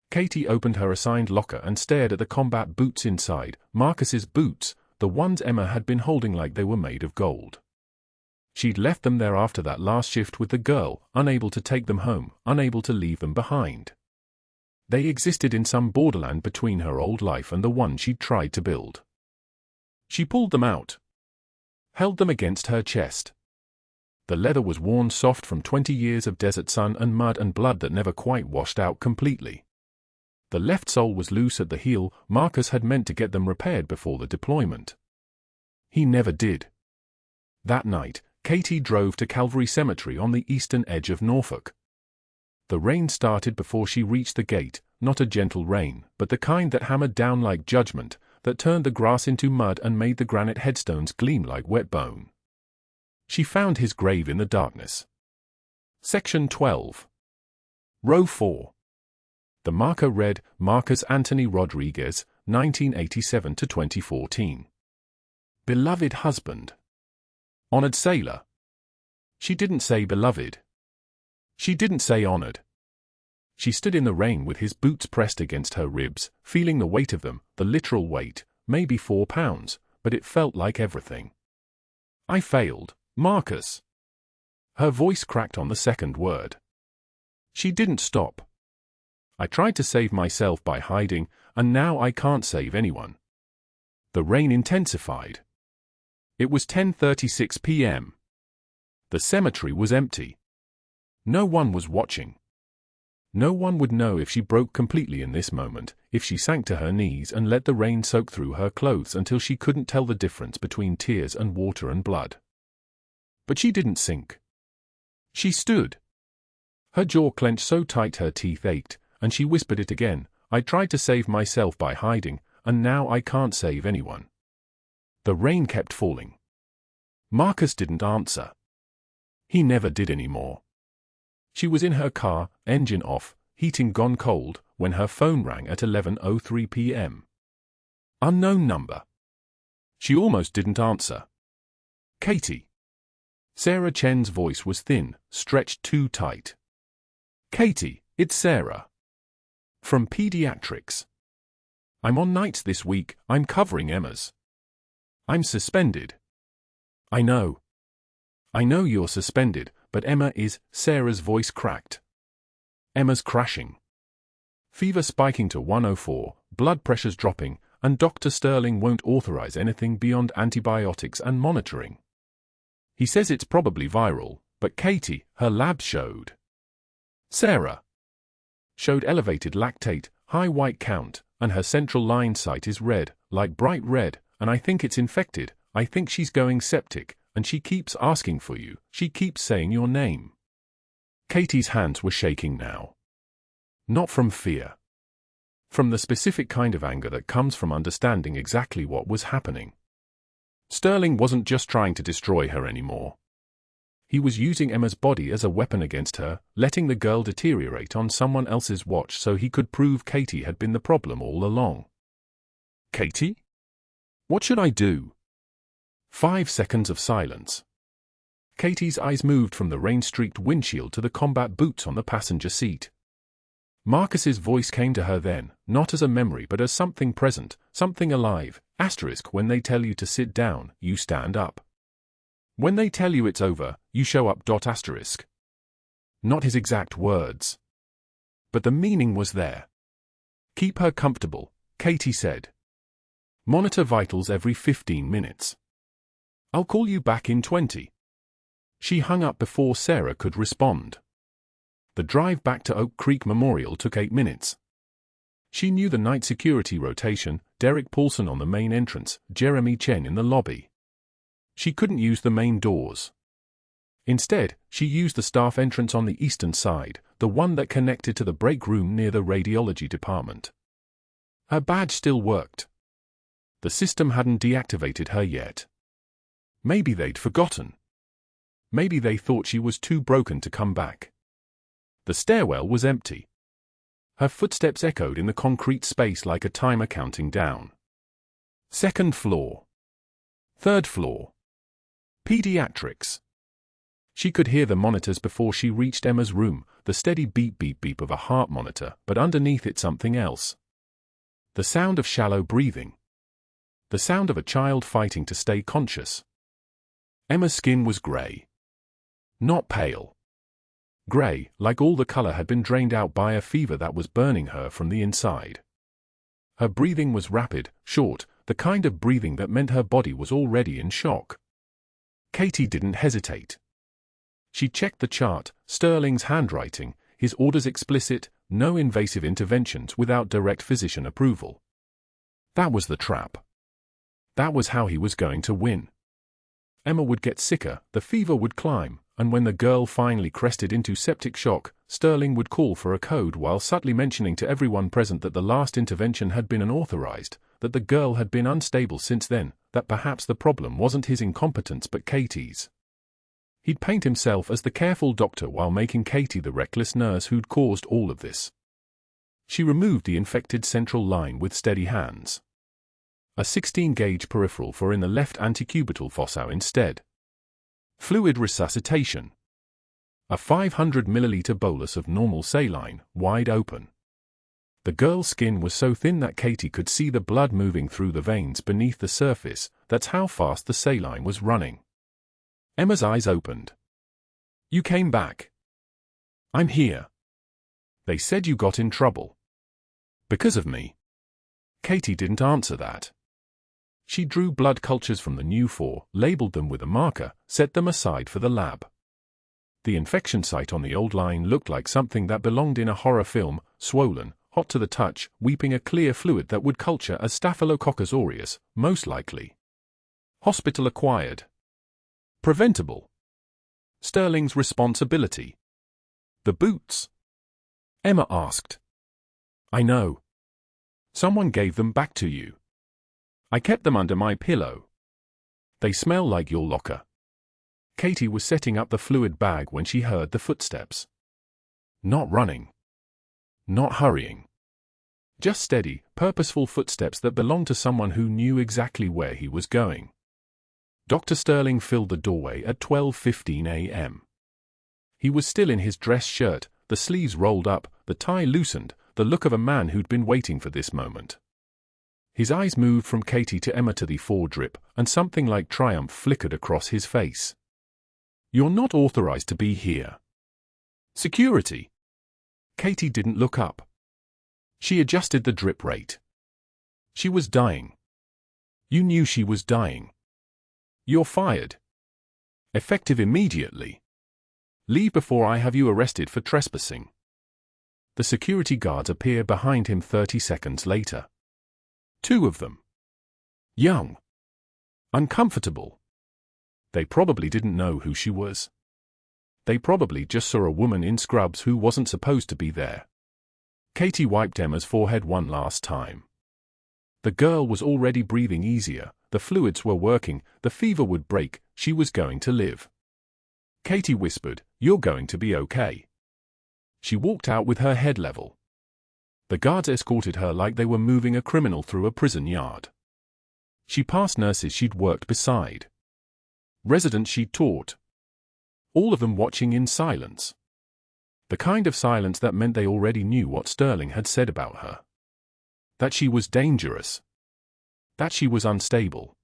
Katie opened her assigned locker and stared at the combat boots inside, Marcus's boots, the ones Emma had been holding like they were made of gold. She'd left them there after that last shift with the girl, unable to take them home, unable to leave them behind. They existed in some borderland between her old life and the one she'd tried to build. She pulled them out. Held them against her chest. The leather was worn soft from 20 years of desert sun and mud and blood that never quite washed out completely. The left sole was loose at the heel. Marcus had meant to get them repaired before the deployment. He never did. That night, Katie drove to Calvary Cemetery on the eastern edge of Norfolk. The rain started before she reached the gate, not a gentle rain, but the kind that hammered down like judgment, that turned the grass into mud and made the granite headstones gleam like wet bone. She found his grave in the darkness. Section 12. Row 4. The marker read, Marcus Anthony Rodriguez, 1987 to 2014. Beloved husband. Honored sailor. She didn't say beloved. She didn't say honored. She stood in the rain with his boots pressed against her ribs, feeling the weight of them, the literal weight, maybe 4 pounds, but it felt like everything. I failed, Marcus. Her voice cracked on the second word. She didn't stop. I tried to save myself by hiding, and now I can't save anyone. The rain intensified. It was 10:36 p.m. The cemetery was empty. No one was watching. No one would know if she broke completely in this moment, if she sank to her knees and let the rain soak through her clothes until she couldn't tell the difference between tears and water and blood. But she didn't sink. She stood. Her jaw clenched so tight her teeth ached, and she whispered it again, I tried to save myself by hiding, and now I can't save anyone. The rain kept falling. Marcus didn't answer. He never did anymore. She was in her car, engine off, heating gone cold, when her phone rang at 11:03 p.m. Unknown number. She almost didn't answer. Katie. Sarah Chen's voice was thin, stretched too tight. Katie, it's Sarah. From pediatrics. I'm on nights this week, I'm covering Emma's. I'm suspended. I know. I know you're suspended, but Emma is, Sarah's voice cracked. Emma's crashing. Fever spiking to 104, blood pressures dropping, and Dr. Sterling won't authorize anything beyond antibiotics and monitoring. He says it's probably viral, but Katie, her lab showed. Sarah. Showed elevated lactate, high white count, and her central line site is red, like bright red, and I think it's infected. I think she's going septic, and she keeps asking for you, she keeps saying your name. Katie's hands were shaking now. Not from fear. From the specific kind of anger that comes from understanding exactly what was happening. Sterling wasn't just trying to destroy her anymore. He was using Emma's body as a weapon against her, letting the girl deteriorate on someone else's watch so he could prove Katie had been the problem all along. Katie? What should I do? 5 seconds of silence. Katie's eyes moved from the rain-streaked windshield to the combat boots on the passenger seat. Marcus's voice came to her then, not as a memory but as something present, something alive. When they tell you to sit down, you stand up. When they tell you it's over, you show up. Not his exact words. But the meaning was there. Keep her comfortable, Katie said. Monitor vitals every 15 minutes. I'll call you back in 20. She hung up before Sarah could respond. The drive back to Oak Creek Memorial took 8 minutes. She knew the night security rotation, Derek Paulson on the main entrance, Jeremy Chen in the lobby. She couldn't use the main doors. Instead, she used the staff entrance on the eastern side, the one that connected to the break room near the radiology department. Her badge still worked. The system hadn't deactivated her yet. Maybe they'd forgotten. Maybe they thought she was too broken to come back. The stairwell was empty. Her footsteps echoed in the concrete space like a timer counting down. 2nd floor. 3rd floor. Pediatrics. She could hear the monitors before she reached Emma's room, the steady beep beep beep of a heart monitor, but underneath it something else. The sound of shallow breathing. The sound of a child fighting to stay conscious. Emma's skin was grey. Not pale. Grey, like all the color had been drained out by a fever that was burning her from the inside. Her breathing was rapid, short, the kind of breathing that meant her body was already in shock. Katie didn't hesitate. She checked the chart, Sterling's handwriting, his orders explicit, no invasive interventions without direct physician approval. That was the trap. That was how he was going to win. Emma would get sicker, the fever would climb, and when the girl finally crested into septic shock, Sterling would call for a code while subtly mentioning to everyone present that the last intervention had been unauthorized, that the girl had been unstable since then, that perhaps the problem wasn't his incompetence but Katie's. He'd paint himself as the careful doctor while making Katie the reckless nurse who'd caused all of this. She removed the infected central line with steady hands. A 16-gauge peripheral for in the left antecubital fossa instead. Fluid resuscitation. A 500 milliliter bolus of normal saline, wide open. The girl's skin was so thin that Katie could see the blood moving through the veins beneath the surface. That's how fast the saline was running. Emma's eyes opened. You came back. I'm here. They said you got in trouble. Because of me. Katie didn't answer that. She drew blood cultures from the new 4, labeled them with a marker, set them aside for the lab. The infection site on the old line looked like something that belonged in a horror film, swollen, hot to the touch, weeping a clear fluid that would culture as Staphylococcus aureus, most likely. Hospital acquired. Preventable. Sterling's responsibility. The boots? Emma asked. I know. Someone gave them back to you. I kept them under my pillow. They smell like your locker. Katie was setting up the fluid bag when she heard the footsteps. Not running. Not hurrying. Just steady, purposeful footsteps that belonged to someone who knew exactly where he was going. Dr. Sterling filled the doorway at 12:15 a.m. He was still in his dress shirt, the sleeves rolled up, the tie loosened, the look of a man who'd been waiting for this moment. His eyes moved from Katie to Emma to the 4 drip, and something like triumph flickered across his face. You're not authorized to be here. Security. Katie didn't look up. She adjusted the drip rate. She was dying. You knew she was dying. You're fired. Effective immediately. Leave before I have you arrested for trespassing. The security guards appear behind him 30 seconds later. 2 of them. Young. Uncomfortable. They probably didn't know who she was. They probably just saw a woman in scrubs who wasn't supposed to be there. Katie wiped Emma's forehead one last time. The girl was already breathing easier, the fluids were working, the fever would break, she was going to live. Katie whispered, "You're going to be okay." She walked out with her head level. The guards escorted her like they were moving a criminal through a prison yard. She passed nurses she'd worked beside, residents she'd taught, all of them watching in silence. The kind of silence that meant they already knew what Sterling had said about her. That she was dangerous. That she was unstable.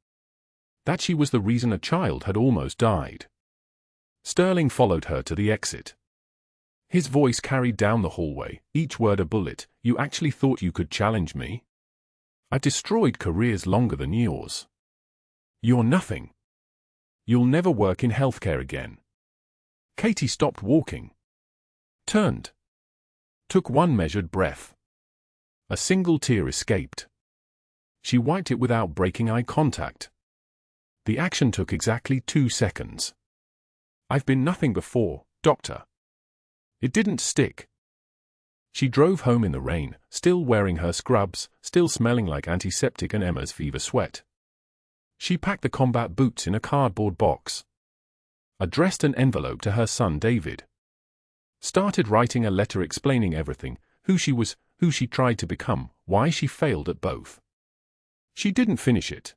That she was the reason a child had almost died. Sterling followed her to the exit. His voice carried down the hallway, each word a bullet. "You actually thought you could challenge me? I've destroyed careers longer than yours. You're nothing. You'll never work in healthcare again." Katie stopped walking. Turned. Took one measured breath. A single tear escaped. She wiped it without breaking eye contact. The action took exactly 2 seconds. "I've been nothing before, Doctor." It didn't stick. She drove home in the rain, still wearing her scrubs, still smelling like antiseptic and Emma's fever sweat. She packed the combat boots in a cardboard box. Addressed an envelope to her son David. Started writing a letter explaining everything, who she was, who she tried to become, why she failed at both. She didn't finish it.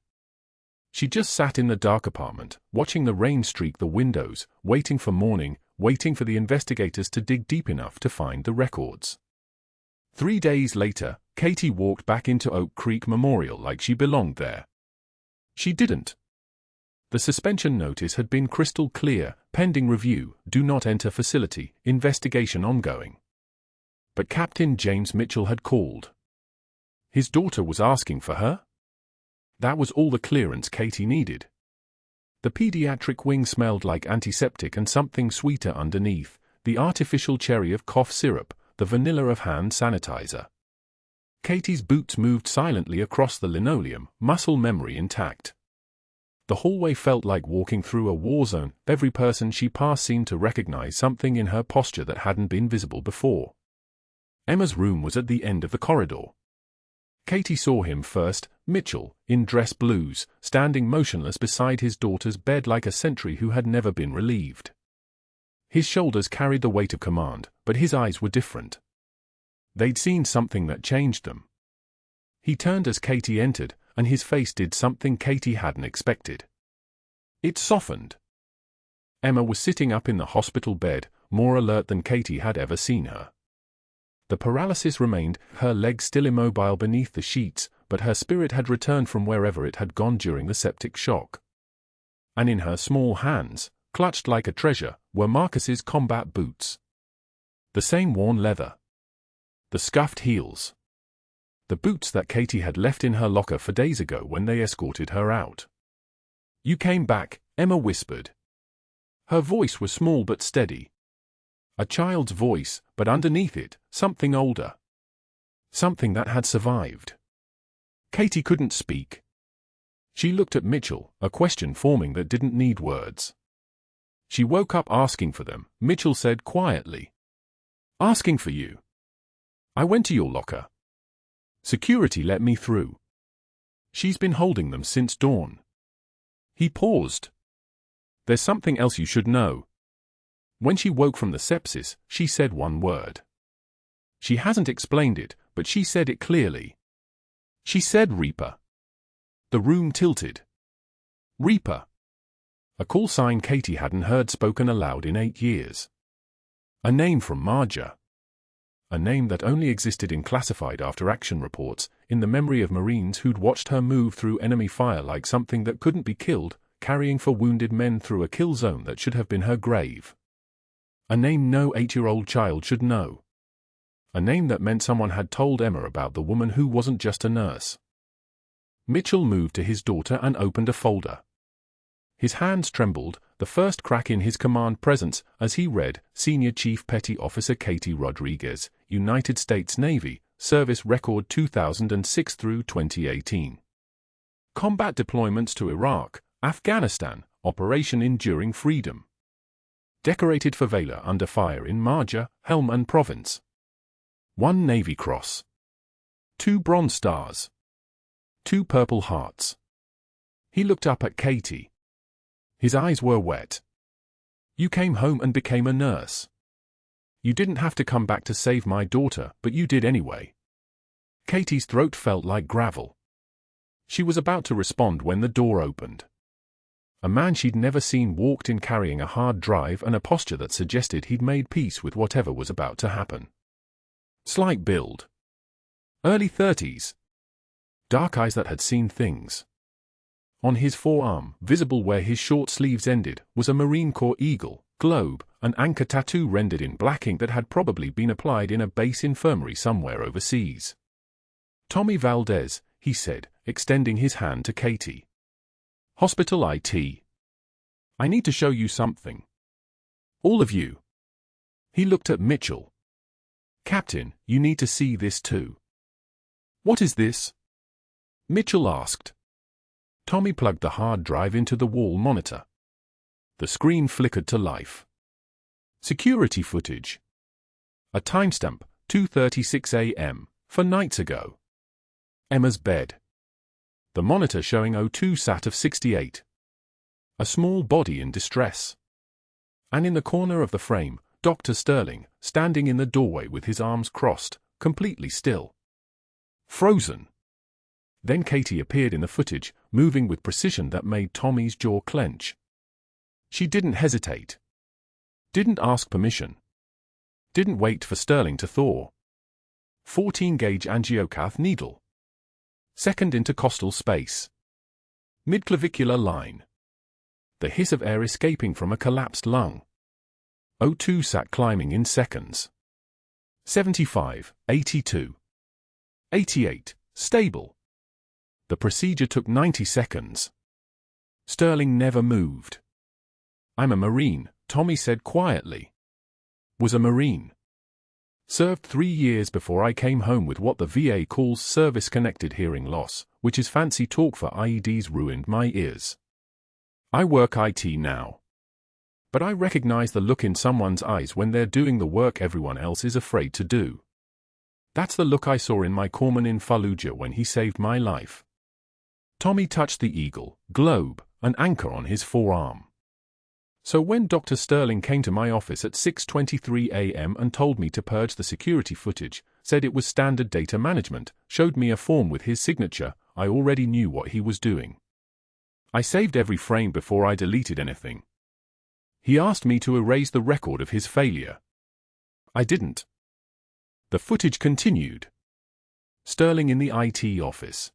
She just sat in the dark apartment, watching the rain streak the windows, waiting for morning, waiting for the investigators to dig deep enough to find the records. 3 days later, Katie walked back into Oak Creek Memorial like she belonged there. She didn't. The suspension notice had been crystal clear: pending review, do not enter facility, investigation ongoing. But Captain James Mitchell had called. His daughter was asking for her? That was all the clearance Katie needed. The pediatric wing smelled like antiseptic and something sweeter underneath, the artificial cherry of cough syrup, the vanilla of hand sanitizer. Katie's boots moved silently across the linoleum, muscle memory intact. The hallway felt like walking through a war zone. Every person she passed seemed to recognize something in her posture that hadn't been visible before. Emma's room was at the end of the corridor. Katie saw him first, Mitchell, in dress blues, standing motionless beside his daughter's bed like a sentry who had never been relieved. His shoulders carried the weight of command, but his eyes were different. They'd seen something that changed them. He turned as Katie entered, and his face did something Katie hadn't expected. It softened. Emma was sitting up in the hospital bed, more alert than Katie had ever seen her. The paralysis remained, her legs still immobile beneath the sheets, but her spirit had returned from wherever it had gone during the septic shock. And in her small hands, clutched like a treasure, were Marcus's combat boots. The same worn leather. The scuffed heels. The boots that Katie had left in her locker 4 days ago when they escorted her out. "You came back," Emma whispered. Her voice was small but steady. A child's voice, but underneath it, something older. Something that had survived. Katie couldn't speak. She looked at Mitchell, a question forming that didn't need words. She woke up asking for them, Mitchell said quietly. "Asking for you. I went to your locker. Security let me through. She's been holding them since dawn." He paused. "There's something else you should know. When she woke from the sepsis, she said one word. She hasn't explained it, but she said it clearly. She said Reaper." The room tilted. Reaper. A call sign Katie hadn't heard spoken aloud in 8 years. A name from Marja. A name that only existed in classified after-action reports, in the memory of Marines who'd watched her move through enemy fire like something that couldn't be killed, carrying for wounded men through a kill zone that should have been her grave. A name no 8-year-old child should know. A name that meant someone had told Emma about the woman who wasn't just a nurse. Mitchell moved to his daughter and opened a folder. His hands trembled, the first crack in his command presence, as he read, Senior Chief Petty Officer Katie Rodriguez, United States Navy, Service Record 2006 through 2018. Combat deployments to Iraq, Afghanistan, Operation Enduring Freedom. Decorated for valor under fire in Marja, Helmand Province. 1 Navy Cross. 2 Bronze Stars. 2 Purple Hearts. He looked up at Katie. His eyes were wet. You came home and became a nurse. You didn't have to come back to save my daughter, but you did anyway. Katie's throat felt like gravel. She was about to respond when the door opened. A man she'd never seen walked in carrying a hard drive and a posture that suggested he'd made peace with whatever was about to happen. Slight build. Early 30s. Dark eyes that had seen things. On his forearm, visible where his short sleeves ended, was a Marine Corps eagle, globe, an anchor tattoo rendered in black ink that had probably been applied in a base infirmary somewhere overseas. Tommy Valdez, he said, extending his hand to Katie. Hospital IT. I need to show you something. All of you. He looked at Mitchell. Captain, you need to see this too. What is this? Mitchell asked. Tommy plugged the hard drive into the wall monitor. The screen flickered to life. Security footage. A timestamp, 2:36 a.m., 4 nights ago. Emma's bed. The monitor showing 02 sat of 68. A small body in distress. And in the corner of the frame, Dr. Sterling, standing in the doorway with his arms crossed, completely still. Frozen. Then Katie appeared in the footage, moving with precision that made Tommy's jaw clench. She didn't hesitate. Didn't ask permission. Didn't wait for Sterling to thaw. 14-gauge angiocath needle. Second intercostal space. Midclavicular line. The hiss of air escaping from a collapsed lung. 02 sat climbing in seconds. 75, 82. 88, stable. The procedure took 90 seconds. Sterling never moved. I'm a Marine, Tommy said quietly. Was a Marine. Served 3 years before I came home with what the VA calls service-connected hearing loss, which is fancy talk for IEDs ruined my ears. I work IT now. But I recognize the look in someone's eyes when they're doing the work everyone else is afraid to do. That's the look I saw in my corpsman in Fallujah when he saved my life. Tommy touched the eagle, globe, and anchor on his forearm. So when Dr. Sterling came to my office at 6:23 a.m. and told me to purge the security footage, said it was standard data management, showed me a form with his signature, I already knew what he was doing. I saved every frame before I deleted anything. He asked me to erase the record of his failure. I didn't. The footage continued. Sterling in the IT office.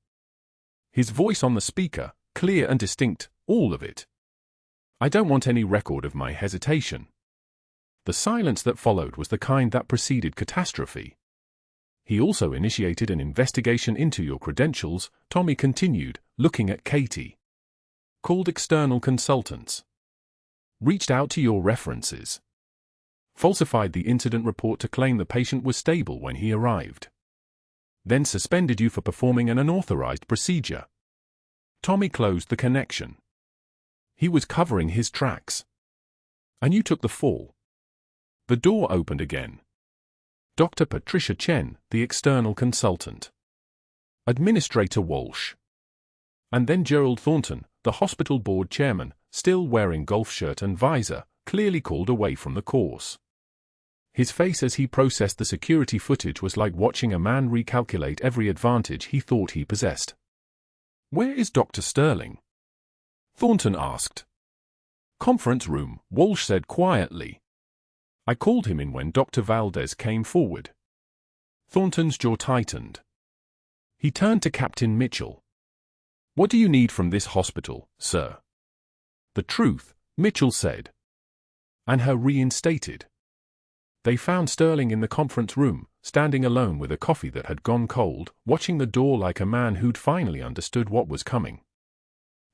His voice on the speaker, clear and distinct, all of it. I don't want any record of my hesitation. The silence that followed was the kind that preceded catastrophe. He also initiated an investigation into your credentials, Tommy continued, looking at Katie. Called external consultants. Reached out to your references. Falsified the incident report to claim the patient was stable when he arrived. Then suspended you for performing an unauthorized procedure. Tommy closed the connection. He was covering his tracks. And you took the fall. The door opened again. Dr. Patricia Chen, the external consultant. Administrator Walsh. And then Gerald Thornton, the hospital board chairman, still wearing golf shirt and visor, clearly called away from the course. His face as he processed the security footage was like watching a man recalculate every advantage he thought he possessed. Where is Dr. Sterling? Thornton asked. Conference room, Walsh said quietly. I called him in when Dr. Valdez came forward. Thornton's jaw tightened. He turned to Captain Mitchell. What do you need from this hospital, sir? The truth, Mitchell said. And her reinstated. They found Sterling in the conference room, standing alone with a coffee that had gone cold, watching the door like a man who'd finally understood what was coming.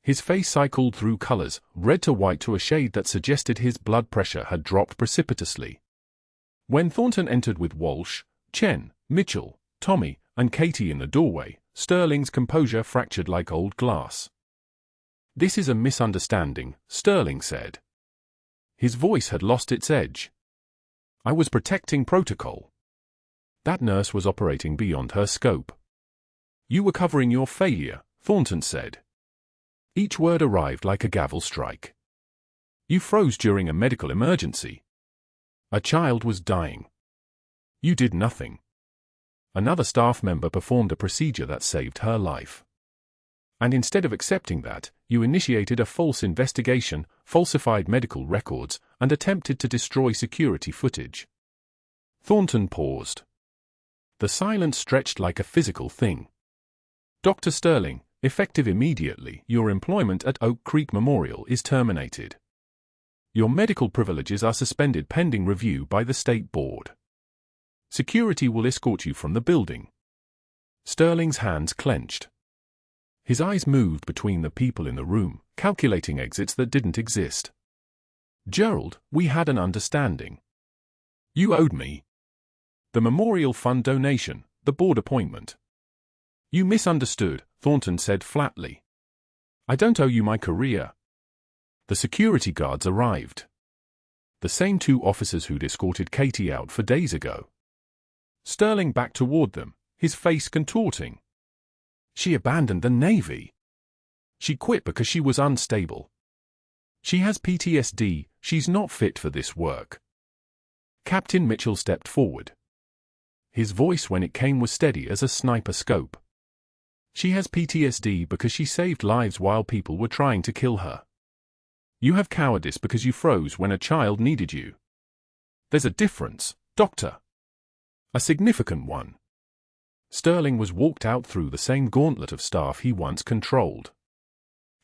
His face cycled through colors, red to white to a shade that suggested his blood pressure had dropped precipitously. When Thornton entered with Walsh, Chen, Mitchell, Tommy, and Katie in the doorway, Sterling's composure fractured like old glass. This is a misunderstanding, Sterling said. His voice had lost its edge. I was protecting protocol. That nurse was operating beyond her scope. "You were covering your failure," Thornton said. Each word arrived like a gavel strike. "You froze during a medical emergency. A child was dying. You did nothing. Another staff member performed a procedure that saved her life. And instead of accepting that, you initiated a false investigation, falsified medical records, and attempted to destroy security footage." Thornton paused. The silence stretched like a physical thing. "Dr. Sterling, effective immediately, your employment at Oak Creek Memorial is terminated. Your medical privileges are suspended pending review by the State Board. Security will escort you from the building." Sterling's hands clenched. His eyes moved between the people in the room, calculating exits that didn't exist. "Gerald, we had an understanding. You owed me the memorial fund donation, the board appointment." "You misunderstood," Thornton said flatly. "I don't owe you my career." The security guards arrived. The same two officers who'd escorted Katie out 4 days ago. Sterling backed toward them, his face contorting. "She abandoned the Navy. She quit because she was unstable. She has PTSD, she's not fit for this work." Captain Mitchell stepped forward. His voice when it came was steady as a sniper scope. "She has PTSD because she saved lives while people were trying to kill her. You have cowardice because you froze when a child needed you. There's a difference, Doctor. A significant one." Sterling was walked out through the same gauntlet of staff he once controlled.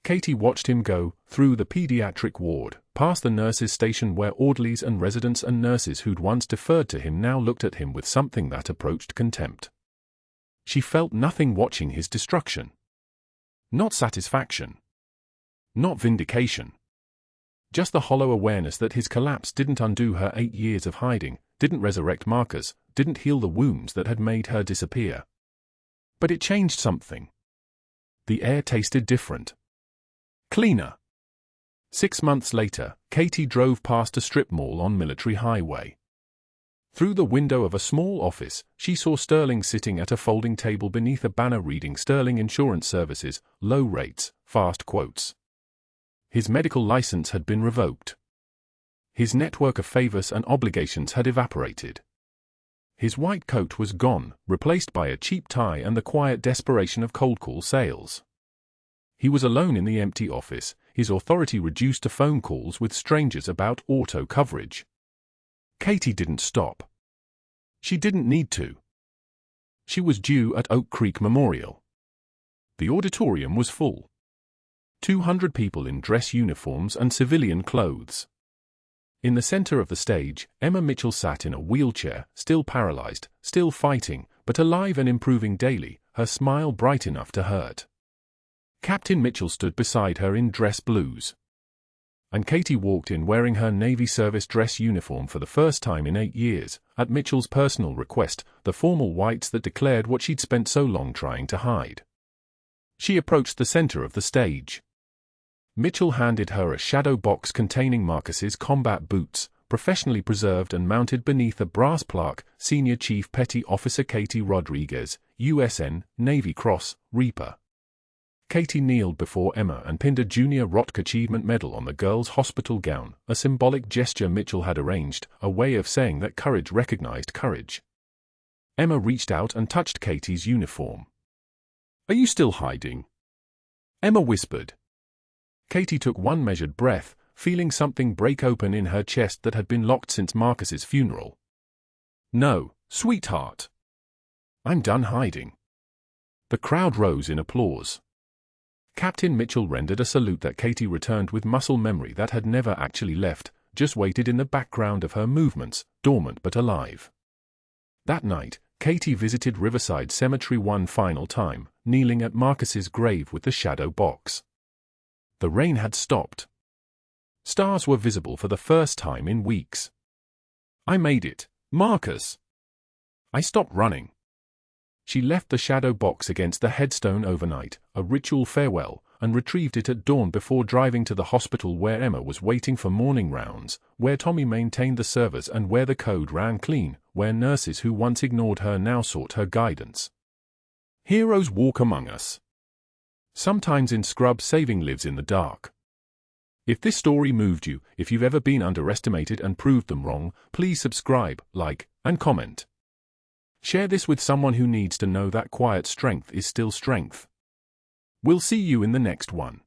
Katie watched him go, through the pediatric ward, past the nurses' station where orderlies and residents and nurses who'd once deferred to him now looked at him with something that approached contempt. She felt nothing watching his destruction. Not satisfaction. Not vindication. Just the hollow awareness that his collapse didn't undo her 8 years of hiding, didn't resurrect Marcus, didn't heal the wounds that had made her disappear. But it changed something. The air tasted different. Cleaner. 6 months later, Katie drove past a strip mall on Military Highway. Through the window of a small office, she saw Sterling sitting at a folding table beneath a banner reading Sterling Insurance Services, low rates, fast quotes. His medical license had been revoked. His network of favors and obligations had evaporated. His white coat was gone, replaced by a cheap tie and the quiet desperation of cold call sales. He was alone in the empty office, his authority reduced to phone calls with strangers about auto coverage. Katie didn't stop. She didn't need to. She was due at Oak Creek Memorial. The auditorium was full. 200 people in dress uniforms and civilian clothes. In the center of the stage, Emma Mitchell sat in a wheelchair, still paralyzed, still fighting, but alive and improving daily, her smile bright enough to hurt. Captain Mitchell stood beside her in dress blues. And Katie walked in wearing her Navy service dress uniform for the first time in 8 years, at Mitchell's personal request, the formal whites that declared what she'd spent so long trying to hide. She approached the center of the stage. Mitchell handed her a shadow box containing Marcus's combat boots, professionally preserved and mounted beneath a brass plaque, Senior Chief Petty Officer Katie Rodriguez, USN, Navy Cross, Reaper. Katie kneeled before Emma and pinned a Junior ROTC Achievement Medal on the girl's hospital gown, a symbolic gesture Mitchell had arranged, a way of saying that courage recognized courage. Emma reached out and touched Katie's uniform. "Are you still hiding?" Emma whispered. Katie took one measured breath, feeling something break open in her chest that had been locked since Marcus's funeral. "No, sweetheart. I'm done hiding." The crowd rose in applause. Captain Mitchell rendered a salute that Katie returned with muscle memory that had never actually left, just waited in the background of her movements, dormant but alive. That night, Katie visited Riverside Cemetery one final time, kneeling at Marcus's grave with the shadow box. The rain had stopped. Stars were visible for the first time in weeks. "I made it, Marcus. I stopped running." She left the shadow box against the headstone overnight, a ritual farewell, and retrieved it at dawn before driving to the hospital where Emma was waiting for morning rounds, where Tommy maintained the servers and where the code ran clean, where nurses who once ignored her now sought her guidance. Heroes walk among us. Sometimes in scrub saving lives in the dark. If this story moved you, if you've ever been underestimated and proved them wrong, please subscribe, like, and comment. Share this with someone who needs to know that quiet strength is still strength. We'll see you in the next one.